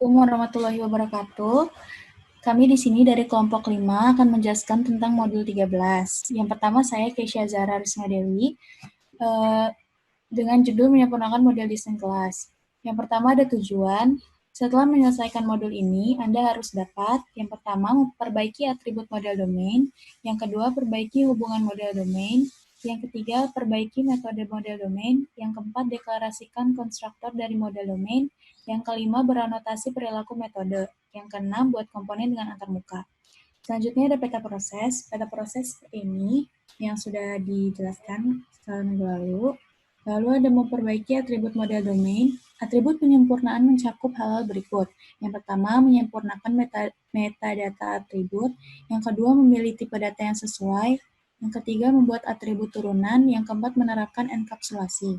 Assalamualaikum warahmatullahi wabarakatuh. Kami di sini dari kelompok 5 akan menjelaskan tentang modul 13. Yang pertama saya Keisha Zahra Risma Dewi dengan judul menyempurnakan model desain kelas. Yang pertama ada tujuan. Setelah menyelesaikan modul ini, Anda harus dapat yang pertama memperbaiki atribut model domain, yang kedua perbaiki hubungan model domain, yang ketiga perbaiki metode model domain, yang keempat deklarasikan konstruktor dari model domain, yang kelima beranotasi perilaku metode, yang keenam buat komponen dengan antarmuka. Selanjutnya ada peta proses. Peta proses seperti ini yang sudah dijelaskan minggu lalu. Lalu ada memperbaiki atribut model domain. Atribut penyempurnaan mencakup hal-hal berikut. Yang pertama, menyempurnakan metadata atribut. Yang kedua, memilih tipe data yang sesuai. Yang ketiga, membuat atribut turunan. Yang keempat, menerapkan enkapsulasi.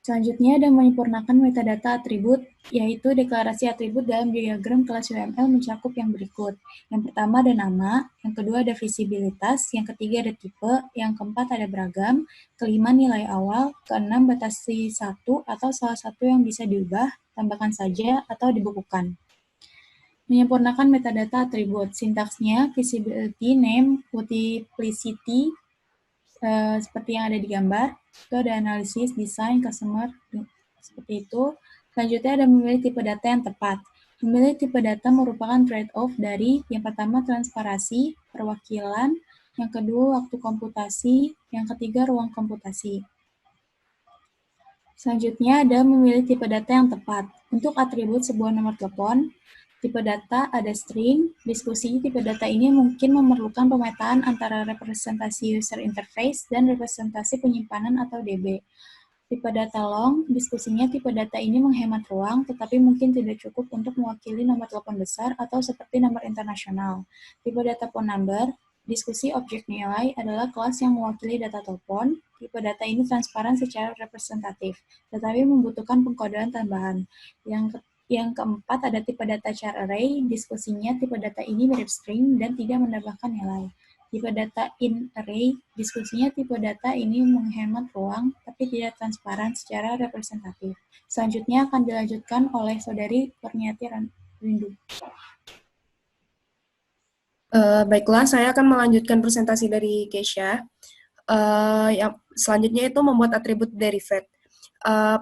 Selanjutnya ada menyempurnakan metadata atribut, yaitu deklarasi atribut dalam diagram kelas UML mencakup yang berikut. Yang pertama ada nama, yang kedua ada visibilitas, yang ketiga ada tipe, yang keempat ada beragam, kelima nilai awal, keenam batasi satu atau salah satu yang bisa diubah, tambahkan saja atau dibukukan. Menyempurnakan metadata atribut, sintaksnya visibility, name, multiplicity, seperti yang ada di gambar, itu ada analisis, desain, customer, seperti itu. Selanjutnya ada memilih tipe data yang tepat. Memilih tipe data merupakan trade-off dari yang pertama transparansi, perwakilan, yang kedua waktu komputasi, yang ketiga ruang komputasi. Selanjutnya ada memilih tipe data yang tepat. Untuk atribut sebuah nomor telepon, tipe data ada string, diskusi tipe data ini mungkin memerlukan pemetaan antara representasi user interface dan representasi penyimpanan atau DB. Tipe data long, diskusinya tipe data ini menghemat ruang, tetapi mungkin tidak cukup untuk mewakili nomor telepon besar atau seperti nomor internasional. Tipe data phone number, diskusi objek nilai adalah kelas yang mewakili data telepon. Tipe data ini transparan secara representatif, tetapi membutuhkan pengkodean tambahan. Yang keempat ada tipe data char array, diskusinya tipe data ini mirip string dan tidak menambahkan nilai. Tipe data in array, diskusinya tipe data ini menghemat ruang, tapi tidak transparan secara representatif. Selanjutnya akan dilanjutkan oleh Saudari Kurniati Rindu. Baiklah, saya akan melanjutkan presentasi dari Keisha. Yang selanjutnya itu membuat atribut derived.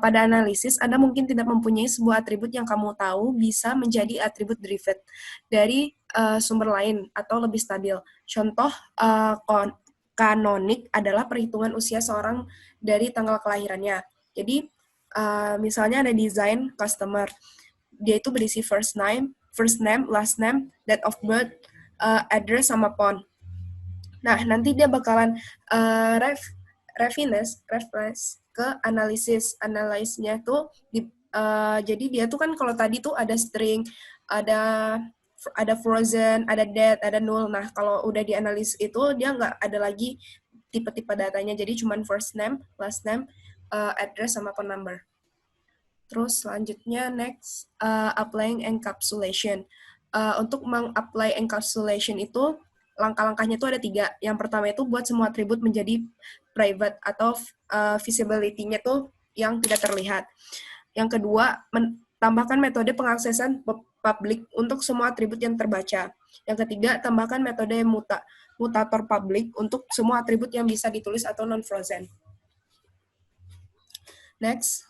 Pada analisis, Anda mungkin tidak mempunyai sebuah atribut yang kamu tahu bisa menjadi atribut derived dari sumber lain atau lebih stabil. Contoh kanonik adalah perhitungan usia seorang dari tanggal kelahirannya. Jadi, misalnya ada design customer, dia itu berisi first name, last name, date of birth, address sama phone. Nah, nanti dia bakalan reference ke analisisnya tuh jadi dia tuh kan kalau tadi tuh ada string, ada frozen, ada dead, ada null. Nah, kalau udah dianalisis itu dia nggak ada lagi tipe-tipe datanya, jadi cuman first name, last name, address sama phone number. Terus selanjutnya next applying encapsulation. Untuk meng-apply encapsulation itu langkah-langkahnya itu ada 3. Yang pertama itu buat semua atribut menjadi private atau visibility-nya tuh yang tidak terlihat. Yang kedua, tambahkan metode pengaksesan publik untuk semua atribut yang terbaca. Yang ketiga, tambahkan metode mutator publik untuk semua atribut yang bisa ditulis atau non-frozen. Next,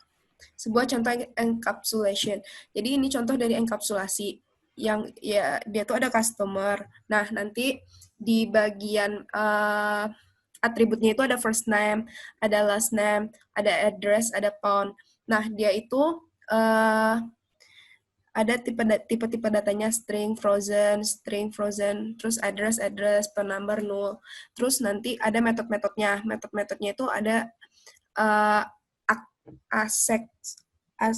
sebuah contoh encapsulation. Jadi ini contoh dari enkapsulasi yang ya dia tuh ada customer. Nah, nanti di bagian atributnya itu ada first name, ada last name, ada address, ada phone. Nah, dia itu ada tipe-tipe datanya string frozen, terus address, phone number, null. Terus nanti ada metode-metodenya. Metode-metodenya itu ada accessors.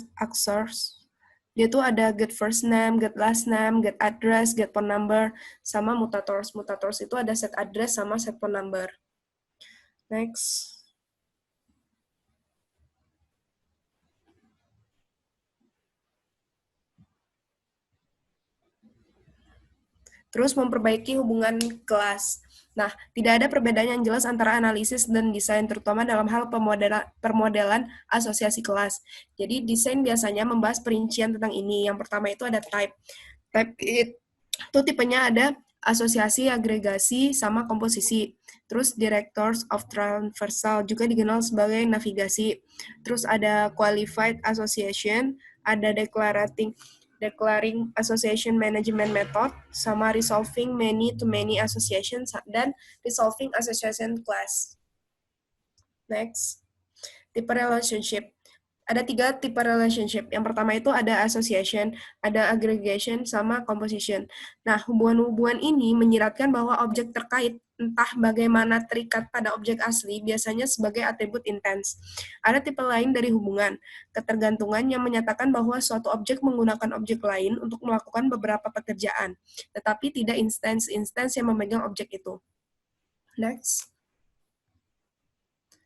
Dia tuh ada get first name, get last name, get address, get phone number, sama mutators. Mutators itu ada set address sama set phone number. Next. Terus memperbaiki hubungan kelas. Nah, tidak ada perbedaan yang jelas antara analisis dan desain, terutama dalam hal permodelan asosiasi kelas. Jadi, desain biasanya membahas perincian tentang ini. Yang pertama itu ada type. Type itu tipenya ada asosiasi, agregasi, sama komposisi. Terus directors of transversal juga dikenal sebagai navigasi. Terus ada qualified association, ada declaring association management method, sama resolving many-to-many association, dan resolving association class. Next, tipe relationship. Ada 3 tipe relationship. Yang pertama itu ada association, ada aggregation, sama composition. Nah, hubungan-hubungan ini menyiratkan bahwa objek terkait, entah bagaimana terikat pada objek asli, biasanya sebagai atribut intens. Ada tipe lain dari hubungan, ketergantungan yang menyatakan bahwa suatu objek menggunakan objek lain untuk melakukan beberapa pekerjaan, tetapi tidak instance yang memegang objek itu. Next.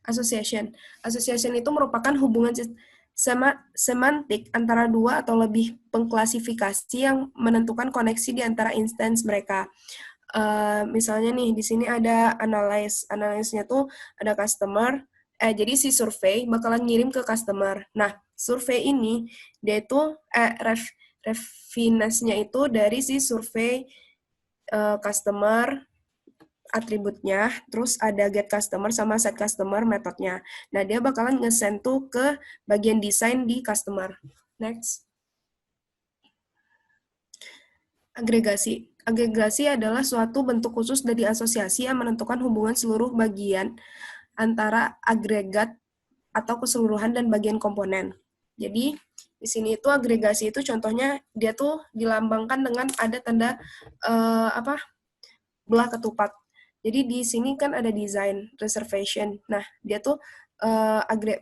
Association. Association itu merupakan hubungan semantik antara dua atau lebih pengklasifikasi yang menentukan koneksi di antara instance mereka. Misalnya nih, di sini ada analyze. Analyze-nya tuh ada customer. Jadi si survei bakalan ngirim ke customer. Nah, survei ini, dia itu refinance-nya itu dari si survei customer, atributnya, terus ada get customer sama set customer metodenya. Nah, dia bakalan nge-send tuh ke bagian desain di customer. Next. Agregasi. Agregasi adalah suatu bentuk khusus dari asosiasi yang menentukan hubungan seluruh bagian antara agregat atau keseluruhan dan bagian komponen. Jadi, di sini itu agregasi itu contohnya dia tuh dilambangkan dengan ada tanda belah ketupat. Jadi di sini kan ada design reservation. Nah, dia tuh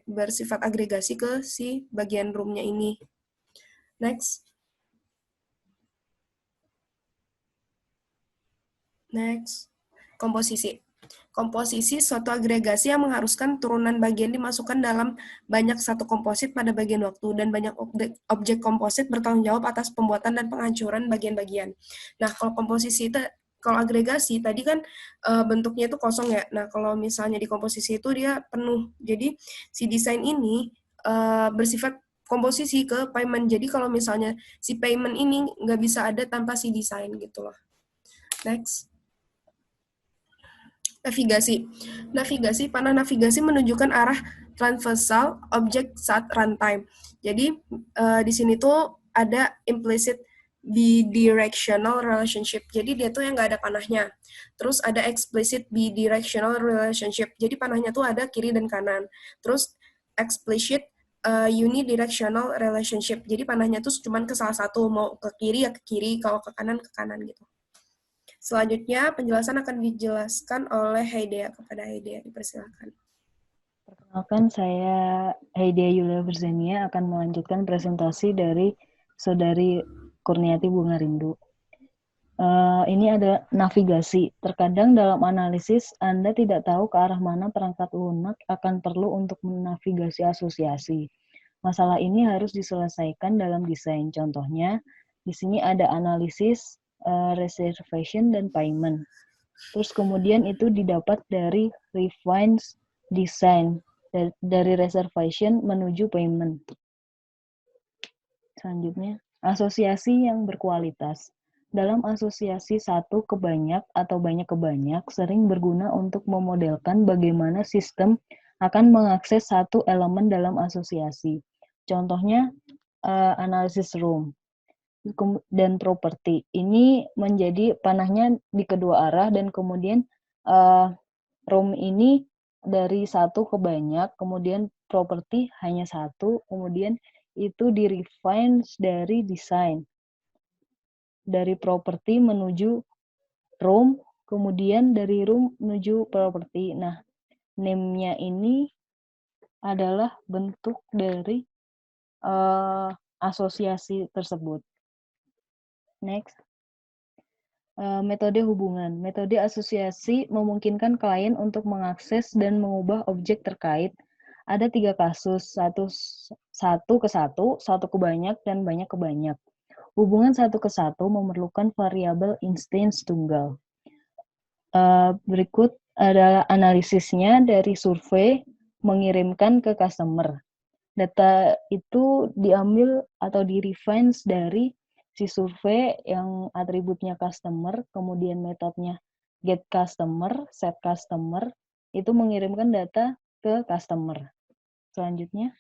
bersifat agregasi ke si bagian room-nya ini. Next. Next. Komposisi. Komposisi suatu agregasi yang mengharuskan turunan bagian dimasukkan dalam banyak satu komposit pada bagian waktu, dan banyak objek komposit bertanggung jawab atas pembuatan dan penghancuran bagian-bagian. Nah, kalau komposisi itu, kalau agregasi tadi kan bentuknya itu kosong ya. Nah, kalau misalnya di komposisi itu dia penuh. Jadi si desain ini bersifat komposisi ke payment. Jadi kalau misalnya si payment ini nggak bisa ada tanpa si desain gitu loh. Next. Navigasi. Navigasi, panah navigasi menunjukkan arah transversal objek saat runtime. Jadi di sini tuh ada implicit bidirectional relationship. Jadi dia tuh yang nggak ada panahnya. Terus ada explicit bidirectional relationship. Jadi panahnya tuh ada kiri dan kanan. Terus explicit unidirectional relationship. Jadi panahnya tuh cuma ke salah satu, mau ke kiri ya ke kiri, kalau ke kanan gitu. Selanjutnya, penjelasan akan dijelaskan oleh Haidea. Kepada Haidea, dipersilakan. Perkenalkan, saya Haidea Yulia Berzenia akan melanjutkan presentasi dari Saudari Kurniati Bunga Rindu. Ini ada navigasi. Terkadang dalam analisis, Anda tidak tahu ke arah mana perangkat lunak akan perlu untuk menavigasi asosiasi. Masalah ini harus diselesaikan dalam desain. Contohnya, di sini ada analisis, reservation, dan payment. Terus kemudian itu didapat dari refined design, dari reservation menuju payment. Selanjutnya, asosiasi yang berkualitas. Dalam asosiasi satu ke banyak atau banyak ke banyak sering berguna untuk memodelkan bagaimana sistem akan mengakses satu elemen dalam asosiasi. Contohnya, analisis room dan properti. Ini menjadi panahnya di kedua arah, dan kemudian room ini dari satu ke banyak, kemudian properti hanya satu, kemudian itu di-refine dari desain. Dari properti menuju room, kemudian dari room menuju properti. Nah, name-nya ini adalah bentuk dari asosiasi tersebut. Next. Metode hubungan. Metode asosiasi memungkinkan klien untuk mengakses dan mengubah objek terkait. Ada 3 kasus, satu ke satu ke banyak, dan banyak ke banyak. Hubungan satu ke satu memerlukan variabel instance tunggal. Berikut adalah analisisnya dari survei mengirimkan ke customer. Data itu diambil atau di-refine dari si survei yang atributnya customer, kemudian metodenya get customer, set customer, itu mengirimkan data ke customer. Selanjutnya,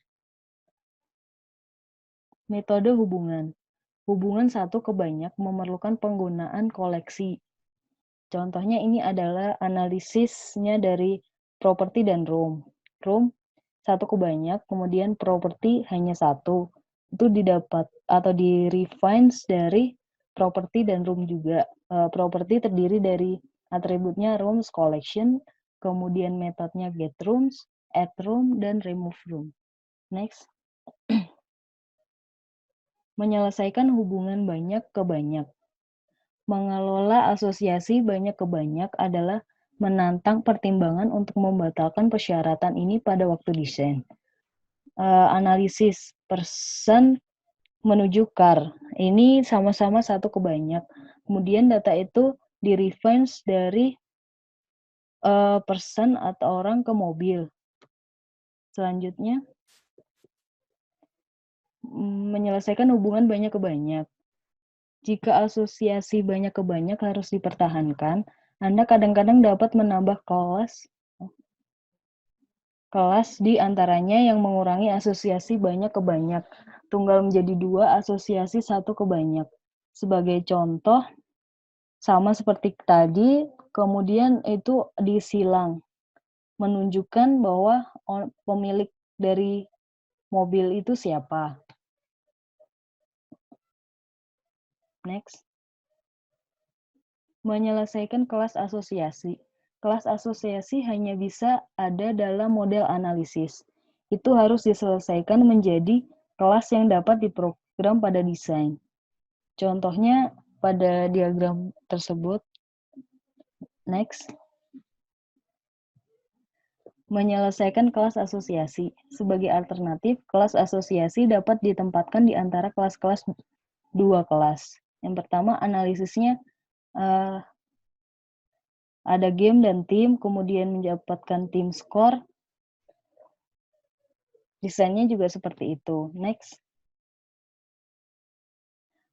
metode hubungan. Hubungan satu ke banyak memerlukan penggunaan koleksi. Contohnya ini adalah analisisnya dari properti dan room. Room satu ke banyak, kemudian properti hanya satu. Itu didapat atau di-refine dari properti dan room juga. Properti terdiri dari atributnya rooms collection, kemudian metodenya get rooms, add room, dan remove room. Next. Menyelesaikan hubungan banyak ke banyak. Mengelola asosiasi banyak ke banyak adalah menantang pertimbangan untuk membatalkan persyaratan ini pada waktu desain. Analisis person menuju car. Ini sama-sama satu ke banyak. Kemudian data itu di-refine dari person atau orang ke mobil. Selanjutnya, menyelesaikan hubungan banyak ke banyak. Jika asosiasi banyak ke banyak harus dipertahankan, Anda kadang-kadang dapat menambah kelas di antaranya yang mengurangi asosiasi banyak ke banyak. Tunggal menjadi dua, asosiasi satu ke banyak. Sebagai contoh, sama seperti tadi, kemudian itu disilang. Menunjukkan bahwa pemilik dari mobil itu siapa. Next. Menyelesaikan kelas asosiasi. Kelas asosiasi hanya bisa ada dalam model analisis. Itu harus diselesaikan menjadi kelas yang dapat diprogram pada desain. Contohnya pada diagram tersebut. Next. Menyelesaikan kelas asosiasi. Sebagai alternatif, kelas asosiasi dapat ditempatkan di antara kelas-kelas dua kelas. Yang pertama, analisisnya ada game dan tim, kemudian mendapatkan tim score. Desainnya juga seperti itu. Next.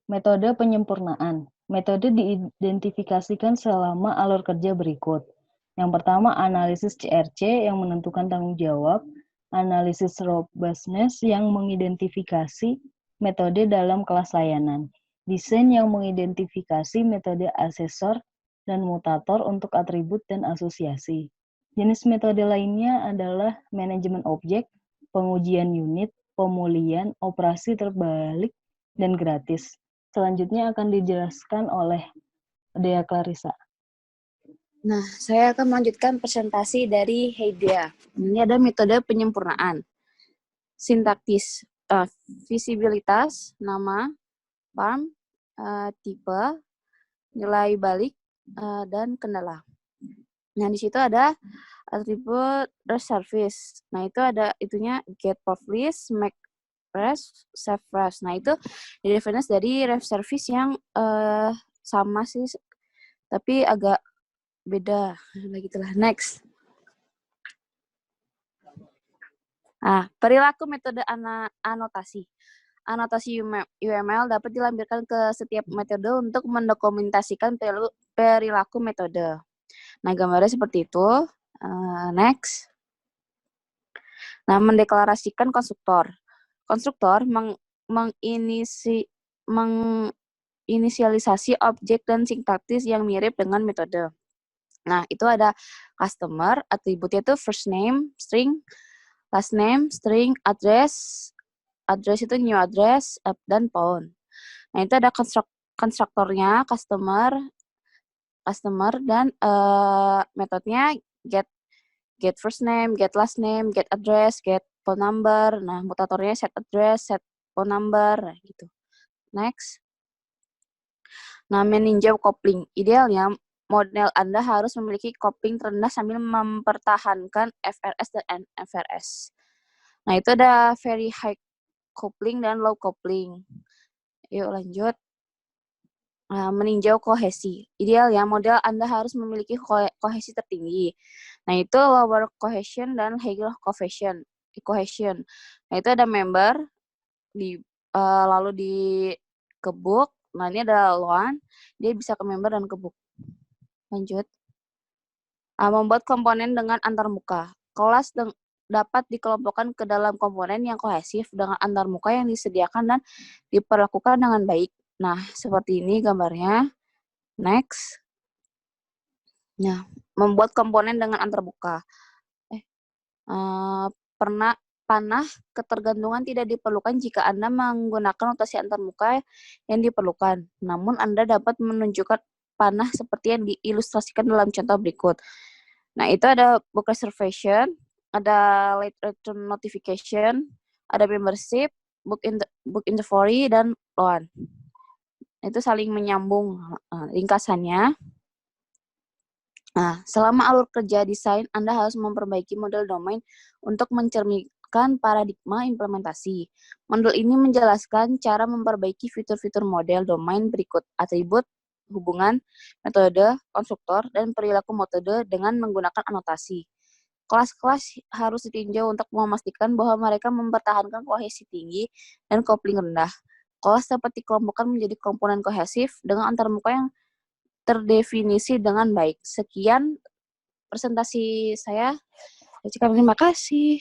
Metode penyempurnaan. Metode diidentifikasikan selama alur kerja berikut. Yang pertama, analisis CRC yang menentukan tanggung jawab, analisis robustness yang mengidentifikasi metode dalam kelas layanan, desain yang mengidentifikasi metode asesor dan mutator untuk atribut dan asosiasi. Jenis metode lainnya adalah manajemen objek, pengujian unit, pemulihan, operasi terbalik, dan gratis. Selanjutnya akan dijelaskan oleh Dea Clarissa. Nah, saya akan melanjutkan presentasi dari Heidea. Ini ada metode penyempurnaan. Sintaktis, visibilitas, nama, farm, tipe, nilai balik, dan kendala. Nah, di situ ada atribut rest service. Nah, itu ada itunya get publish, make rest, save rest. Nah, itu di-define dari ref service yang sama sih, tapi agak beda. Nah, gitulah. Next. Nah, perilaku metode anotasi. Anotasi UML dapat dilampirkan ke setiap metode untuk mendokumentasikan perilaku metode. Nah, gambarnya seperti itu. Next. Nah, mendeklarasikan konstruktor. Konstruktor menginisialisasi objek dan sintaktis yang mirip dengan metode. Nah, itu ada customer, atributnya itu first name, string, last name, string, address itu new address, dan phone. Nah, itu ada konstruktornya, customer, dan metodenya get first name, get last name, get address, get phone number. Nah, mutatornya set address, set phone number, nah, gitu. Next. Nah, meninjau coupling. Idealnya, model Anda harus memiliki coupling terendah sambil mempertahankan FRS dan NFRS. Nah, itu ada very high coupling dan low coupling. Yuk, lanjut. meninjau kohesi. Idealnya model Anda harus memiliki kohesi tertinggi. Nah, itu lower cohesion dan higher cohesion. Nah, itu ada member lalu di kebuk. Nah, ini ada loan, dia bisa ke member dan kebuk. Lanjut. Membuat komponen dengan antarmuka. Kelas dapat dikelompokkan ke dalam komponen yang kohesif dengan antarmuka yang disediakan dan diperlakukan dengan baik. Nah, seperti ini gambarnya. Next. Nah, membuat komponen dengan antarmuka. Panah ketergantungan tidak diperlukan jika Anda menggunakan notasi antarmuka yang diperlukan. Namun, Anda dapat menunjukkan panah seperti yang diilustrasikan dalam contoh berikut. Nah, itu ada book reservation, ada late return notification, ada membership, book inventory, dan loan. Itu saling menyambung ringkasannya. Nah, selama alur kerja desain, Anda harus memperbaiki model domain untuk mencerminkan paradigma implementasi. Model ini menjelaskan cara memperbaiki fitur-fitur model domain berikut: atribut, hubungan, metode, konstruktor, dan perilaku metode dengan menggunakan anotasi. Kelas-kelas harus ditinjau untuk memastikan bahwa mereka mempertahankan kohesi tinggi dan kopling rendah. Kelas dapat dikelompokkan menjadi komponen kohesif dengan antarmuka yang terdefinisi dengan baik. Sekian presentasi saya. Terima kasih.